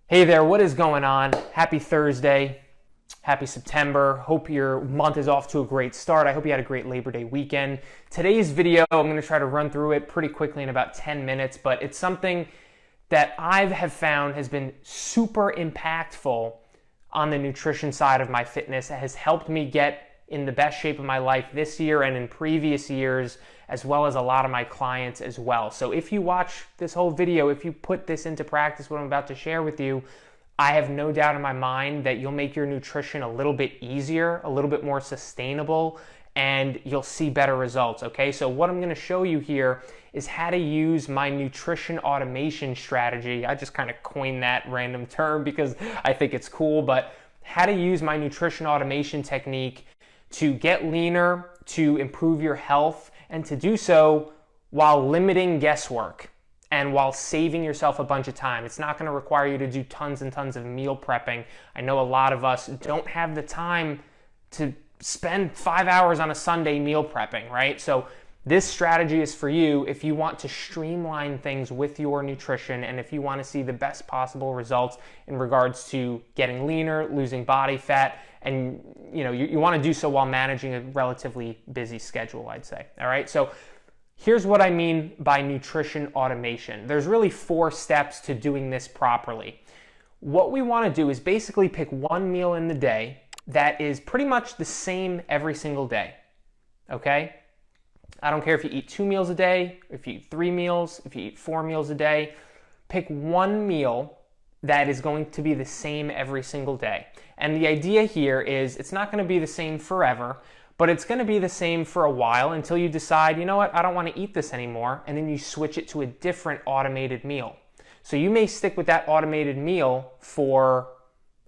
Hey there, what is going on? Happy Thursday. Happy September. Hope your month is off to a great start. I hope you had a great Labor Day weekend. Today's video, I'm going to try to run through it pretty quickly in about 10 minutes, but it's something that I have found has been super impactful on the nutrition side of my fitness. It has helped me get in the best shape of my life this year and in previous years, as well as a lot of my clients as well. So if you watch this whole video, if you put this into practice, what I'm about to share with you, I have no doubt in my mind that you'll make your nutrition a little bit easier, a little bit more sustainable, and you'll see better results, okay? So what I'm gonna show you here is how to use my nutrition automation strategy. I just kind of coined that random term because I think it's cool, but how to use my nutrition automation technique to get leaner, to improve your health, and to do so while limiting guesswork and while saving yourself a bunch of time. It's not going to require you to do tons and tons of meal prepping. I know a lot of us don't have the time to spend 5 hours on a Sunday meal prepping, right? So this strategy is for you if you want to streamline things with your nutrition and if you want to see the best possible results in regards to getting leaner, losing body fat, and you want to do so while managing a relatively busy schedule, I'd say. All right, so here's what I mean by nutrition automation. There's really 4 steps to doing this properly. What we want to do is basically pick one meal in the day that is pretty much the same every single day, okay? I don't care if you eat 2 meals a day, if you eat 3 meals, if you eat 4 meals a day. Pick one meal that is going to be the same every single day. And the idea here is it's not going to be the same forever, but it's going to be the same for a while until you decide, you know what, I don't want to eat this anymore, and then you switch it to a different automated meal. So you may stick with that automated meal for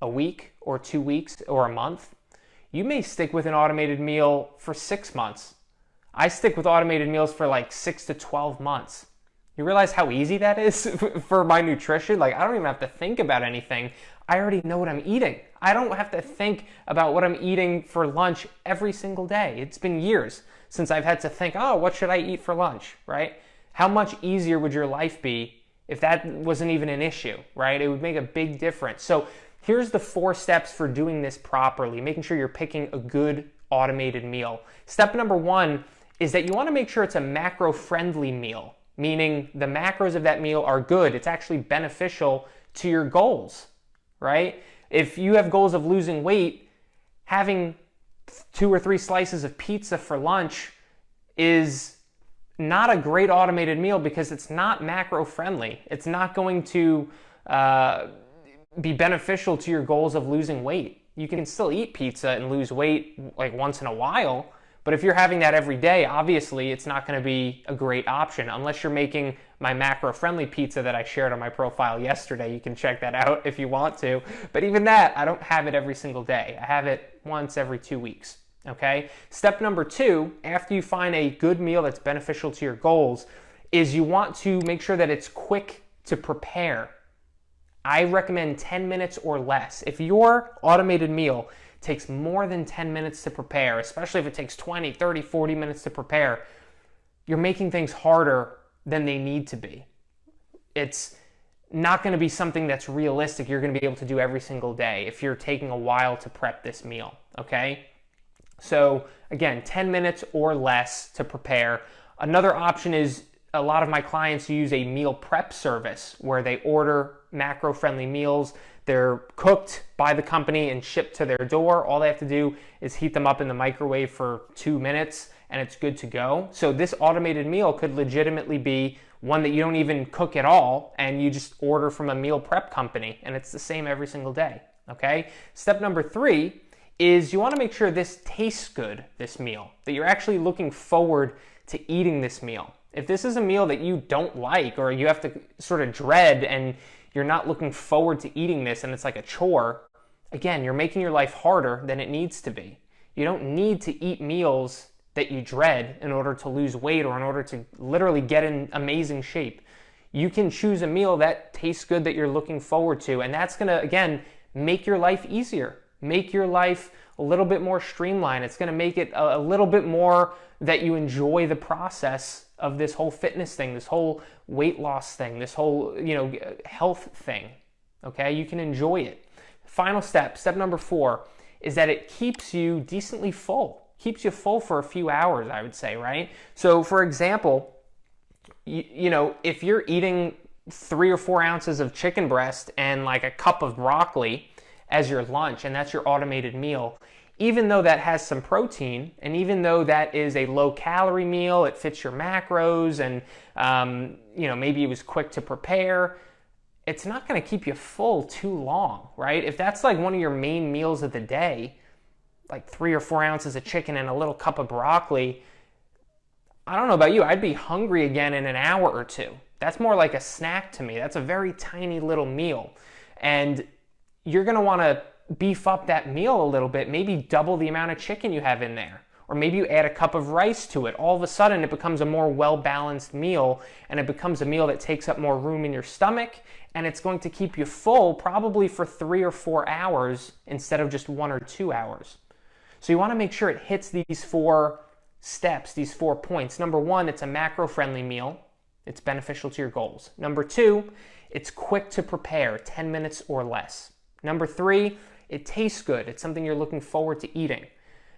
a week or 2 weeks or a month. You may stick with an automated meal for 6 months. I stick with automated meals for like 6 to 12 months. You realize how easy that is for my nutrition? Like, I don't even have to think about anything. I already know what I'm eating. I don't have to think about what I'm eating for lunch every single day. It's been years since I've had to think, oh, what should I eat for lunch, right? How much easier would your life be if that wasn't even an issue, right? It would make a big difference. So here's the 4 steps for doing this properly, making sure you're picking a good automated meal. Step number 1 is that you want to make sure it's a macro-friendly meal, meaning the macros of that meal are good. It's actually beneficial to your goals, right? If you have goals of losing weight, having 2 or 3 slices of pizza for lunch is not a great automated meal because it's not macro-friendly. It's not going to be beneficial to your goals of losing weight. You can still eat pizza and lose weight like once in a while, but if you're having that every day, obviously it's not going to be a great option unless you're making my macro-friendly pizza that I shared on my profile yesterday. You can check that out if you want to. But even that, I don't have it every single day. I have it once every 2 weeks, okay? Step number 2, after you find a good meal that's beneficial to your goals, is you want to make sure that it's quick to prepare. I recommend 10 minutes or less. If your automated meal takes more than 10 minutes to prepare, especially if it takes 20, 30, 40 minutes to prepare, you're making things harder than they need to be. It's not going to be something that's realistic you're going to be able to do every single day if you're taking a while to prep this meal, okay? So again, 10 minutes or less to prepare. Another option is a lot of my clients use a meal prep service where they order macro-friendly meals. They're cooked by the company and shipped to their door. All they have to do is heat them up in the microwave for 2 minutes and it's good to go. So this automated meal could legitimately be one that you don't even cook at all and you just order from a meal prep company and it's the same every single day, okay? Step number 3 is you want to make sure this tastes good, this meal, that you're actually looking forward to eating this meal. If this is a meal that you don't like or you have to sort of dread and you're not looking forward to eating this and it's like a chore, again, you're making your life harder than it needs to be. You don't need to eat meals that you dread in order to lose weight or in order to literally get in amazing shape. You can choose a meal that tastes good that you're looking forward to, and that's gonna, again, make your life easier, make your life a little bit more streamlined. It's gonna make it a little bit more that you enjoy the process of this whole fitness thing, this whole weight loss thing, this whole, health thing, okay? You can enjoy it. Final step, step number 4, is that it keeps you decently full. Keeps you full for a few hours, I would say, right? So for example, you know, if you're eating 3 or 4 ounces of chicken breast and like a cup of broccoli as your lunch, and that's your automated meal, even though that has some protein, and even though that is a low-calorie meal, it fits your macros, and you know, maybe it was quick to prepare, it's not going to keep you full too long, right? If that's like one of your main meals of the day, like 3 or 4 ounces of chicken and a little cup of broccoli, I don't know about you, I'd be hungry again in an hour or two. That's more like a snack to me. That's a very tiny little meal. And you're going to want to beef up that meal a little bit, maybe double the amount of chicken you have in there. Or maybe you add a cup of rice to it. All of a sudden, it becomes a more well-balanced meal, and it becomes a meal that takes up more room in your stomach, and it's going to keep you full probably for 3 or 4 hours instead of just 1 or 2 hours. So you want to make sure it hits these 4 steps, these 4 points. Number 1, it's a macro-friendly meal. It's beneficial to your goals. Number 2, it's quick to prepare, 10 minutes or less. Number 3, it tastes good. It's something you're looking forward to eating.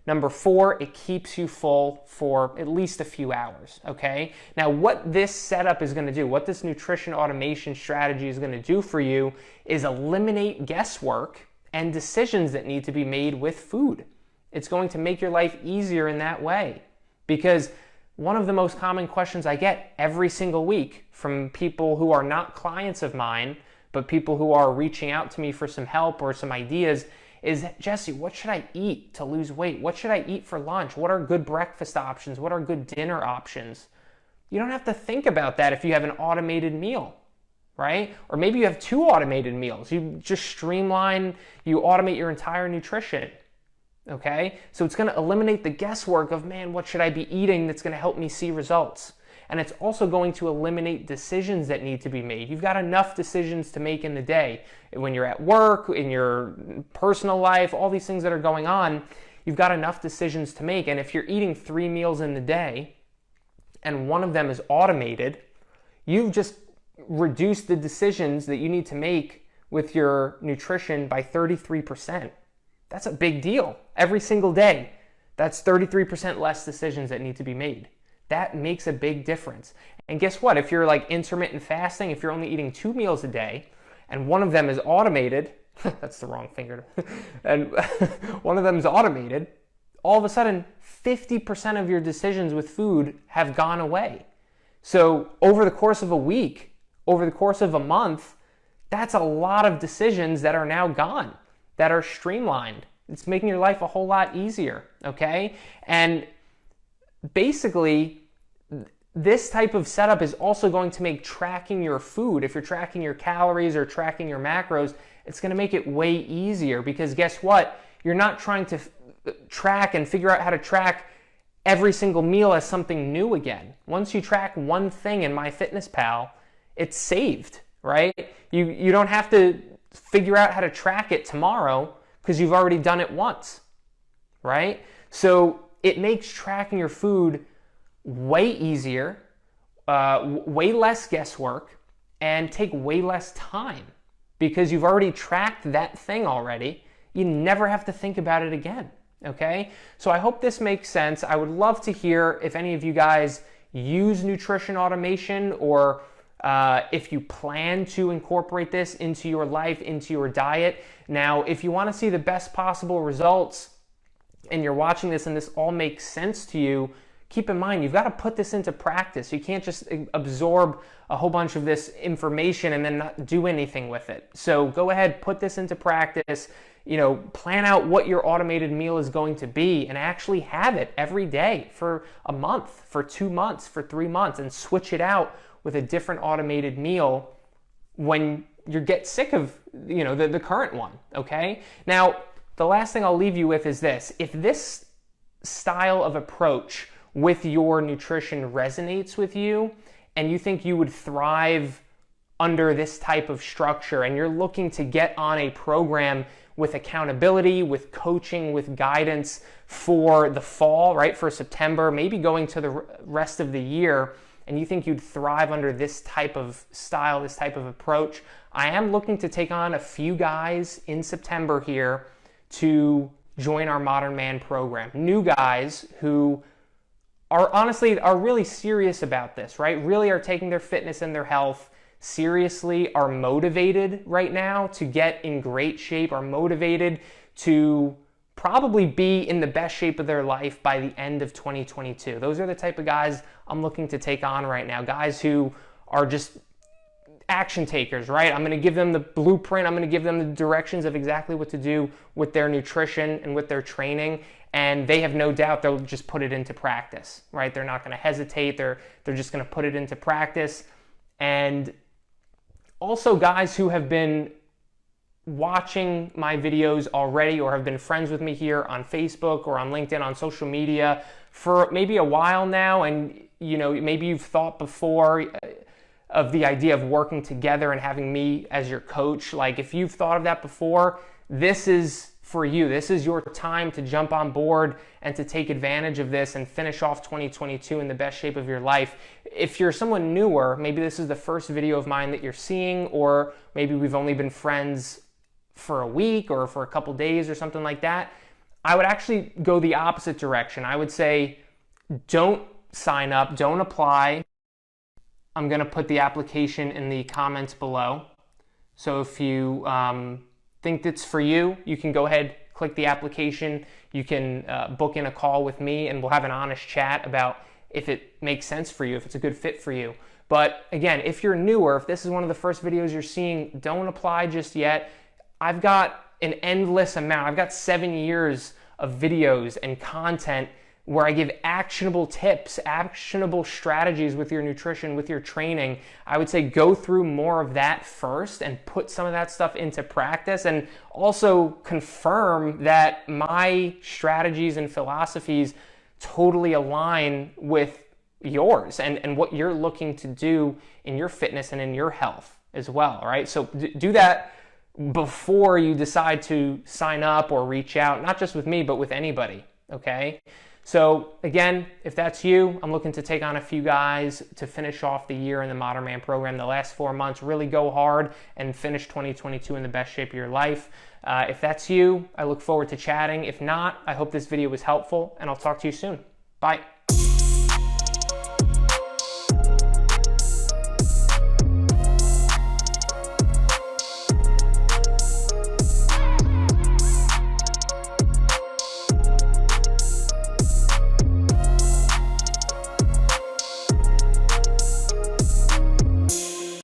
Number 4, it keeps you full for at least a few hours, okay? Now, what this setup is going to do, what this nutrition automation strategy is going to do for you is eliminate guesswork and decisions that need to be made with food. It's going to make your life easier in that way, because one of the most common questions I get every single week from people who are not clients of mine, but people who are reaching out to me for some help or some ideas is, Jesse, what should I eat to lose weight? What should I eat for lunch? What are good breakfast options? What are good dinner options? You don't have to think about that if you have an automated meal, right? Or maybe you have 2 automated meals. You just streamline, you automate your entire nutrition, okay? So it's going to eliminate the guesswork of, man, what should I be eating that's going to help me see results? And it's also going to eliminate decisions that need to be made. You've got enough decisions to make in the day. When you're at work, in your personal life, all these things that are going on, you've got enough decisions to make. And if you're eating 3 meals in the day and one of them is automated, you've just reduced the decisions that you need to make with your nutrition by 33%. That's a big deal. Every single day, that's 33% less decisions that need to be made. That makes a big difference. And guess what? If you're like intermittent fasting, if you're only eating 2 meals a day and one of them is automated, that's the wrong finger, and one of them is automated, all of a sudden 50% of your decisions with food have gone away. So over the course of a week, over the course of a month, that's a lot of decisions that are now gone, that are streamlined. It's making your life a whole lot easier, okay? And basically, this type of setup is also going to make tracking your food, if you're tracking your calories or tracking your macros, it's going to make it way easier, because guess what? You're not trying to track and figure out how to track every single meal as something new again. Once you track one thing in MyFitnessPal, it's saved, right? You don't have to figure out how to track it tomorrow because you've already done it once, right? So it makes tracking your food way easier, way less guesswork, and take way less time because you've already tracked that thing already. You never have to think about it again, okay? So I hope this makes sense. I would love to hear if any of you guys use nutrition automation, or if you plan to incorporate this into your life, into your diet. Now, if you want to see the best possible results, and you're watching this and this all makes sense to you, keep in mind, you've got to put this into practice. You can't just absorb a whole bunch of this information and then not do anything with it. So go ahead, put this into practice, plan out what your automated meal is going to be and actually have it every day for a month, for 2 months, for 3 months, and switch it out with a different automated meal when you get sick of, the current one, okay? Now, the last thing I'll leave you with is this. If this style of approach with your nutrition resonates with you and you think you would thrive under this type of structure and you're looking to get on a program with accountability, with coaching, with guidance for the fall, right, for September, maybe going to the rest of the year, and you think you'd thrive under this type of style, this type of approach, I am looking to take on a few guys in September here to join our Modern Man program. New guys who are honestly really serious about this, right? Really are taking their fitness and their health seriously, are motivated right now to get in great shape, are motivated to probably be in the best shape of their life by the end of 2022. Those are the type of guys I'm looking to take on right now. Guys who are just action takers, right? I'm going to give them the blueprint. I'm going to give them the directions of exactly what to do with their nutrition and with their training. And they have no doubt they'll just put it into practice, right? They're not going to hesitate. They're just going to put it into practice. And also guys who have been watching my videos already or have been friends with me here on Facebook or on LinkedIn, on social media for maybe a while now, and maybe you've thought before of the idea of working together and having me as your coach. Like, if you've thought of that before, this is for you. This is your time to jump on board and to take advantage of this and finish off 2022 in the best shape of your life. If you're someone newer, maybe this is the first video of mine that you're seeing, or maybe we've only been friends for a week or for a couple days or something like that, I would actually go the opposite direction. I would say, don't sign up, don't apply. I'm going to put the application in the comments below. So if you think it's for you, you can go ahead, click the application. You can book in a call with me and we'll have an honest chat about if it makes sense for you, if it's a good fit for you. But again, if you're newer, if this is one of the first videos you're seeing, don't apply just yet. I've got an endless amount. I've got 7 years of videos and content where I give actionable tips, actionable strategies with your nutrition, with your training. I would say go through more of that first and put some of that stuff into practice, and also confirm that my strategies and philosophies totally align with yours and what you're looking to do in your fitness and in your health as well, right? So do that before you decide to sign up or reach out, not just with me, but with anybody, okay? So again, if that's you, I'm looking to take on a few guys to finish off the year in the Modern Man program. The last 4 months, really go hard and finish 2022 in the best shape of your life. If that's you, I look forward to chatting. If not, I hope this video was helpful, and I'll talk to you soon. Bye.